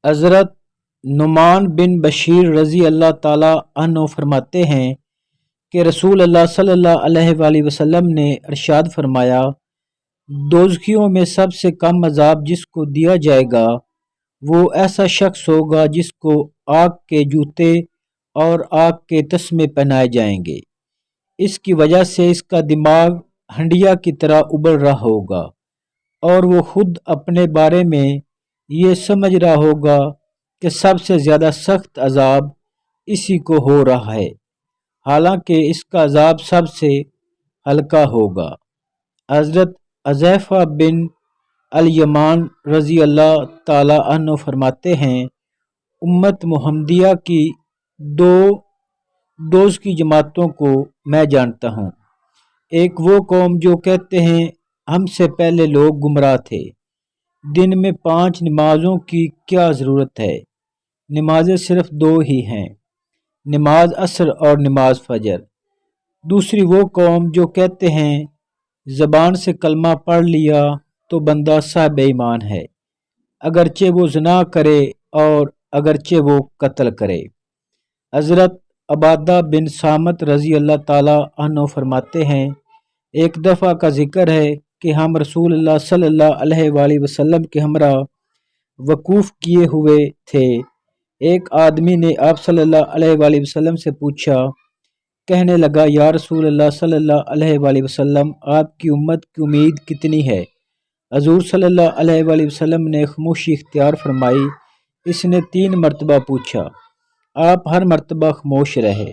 حضرت نعمان بن بشیر رضی اللہ تعالی عنہ فرماتے ہیں کہ رسول اللہ صلی اللہ علیہ وآلہ وسلم نے ارشاد فرمایا، دوزخیوں میں سب سے کم عذاب جس کو دیا جائے گا وہ ایسا شخص ہوگا جس کو آگ کے جوتے اور آگ کے تسمے پہنائے جائیں گے۔ اس کی وجہ سے اس کا دماغ ہنڈیا کی طرح ابل رہا ہوگا اور وہ خود اپنے بارے میں یہ سمجھ رہا ہوگا کہ سب سے زیادہ سخت عذاب اسی کو ہو رہا ہے، حالانکہ اس کا عذاب سب سے ہلکا ہوگا۔ حضرت حذیفہ بن الیمان رضی اللہ تعالی عنہ فرماتے ہیں، امت محمدیہ کی دو دوز کی جماعتوں کو میں جانتا ہوں۔ ایک وہ قوم جو کہتے ہیں ہم سے پہلے لوگ گمراہ تھے، دن میں 5 نمازوں کی کیا ضرورت ہے، نمازیں صرف 2 ہی ہیں، نماز عصر اور نماز فجر۔ دوسری وہ قوم جو کہتے ہیں زبان سے کلمہ پڑھ لیا تو بندہ صاحب ایمان ہے، اگرچہ وہ زنا کرے اور اگرچہ وہ قتل کرے۔ حضرت عبادہ بن صامت رضی اللہ تعالی عنہ فرماتے ہیں، ایک دفعہ کا ذکر ہے کہ ہم رسول اللہ صلی اللہ علیہ وآلہ وسلم کے ہمراہ وقوف کیے ہوئے تھے۔ ایک آدمی نے آپ صلی اللہ علیہ وآلہ وسلم سے پوچھا، کہنے لگا، یا رسول اللہ صلی اللہ علیہ وآلہ وسلم، آپ کی امت کی امید کتنی ہے؟ حضور صلی اللہ علیہ وآلہ وسلم نے خاموشی اختیار فرمائی۔ اس نے 3 مرتبہ پوچھا، آپ ہر مرتبہ خاموش رہے،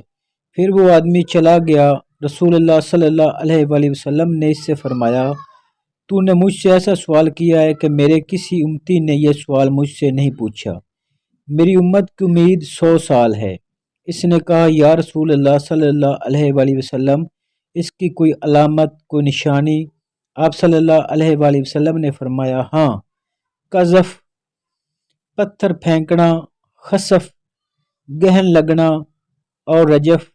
پھر وہ آدمی چلا گیا۔ رسول اللہ صلی اللہ علیہ وآلہ وسلم نے اس سے فرمایا، تو نے مجھ سے ایسا سوال کیا ہے کہ میرے کسی امتی نے یہ سوال مجھ سے نہیں پوچھا۔ میری امت کی امید 100 سال ہے۔ اس نے کہا، یا رسول اللہ صلی اللہ علیہ وآلہ وسلم، اس کی کوئی علامت، کوئی نشانی؟ آپ صلی اللہ علیہ وآلہ وسلم نے فرمایا، ہاں، قذف، پتھر پھینکنا، خسف، گہن لگنا اور رجف،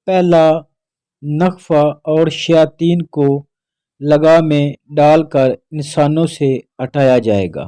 پہلا نغفہ اور شیاطین کو لگام میں ڈال کر انسانوں سے ہٹایا جائے گا۔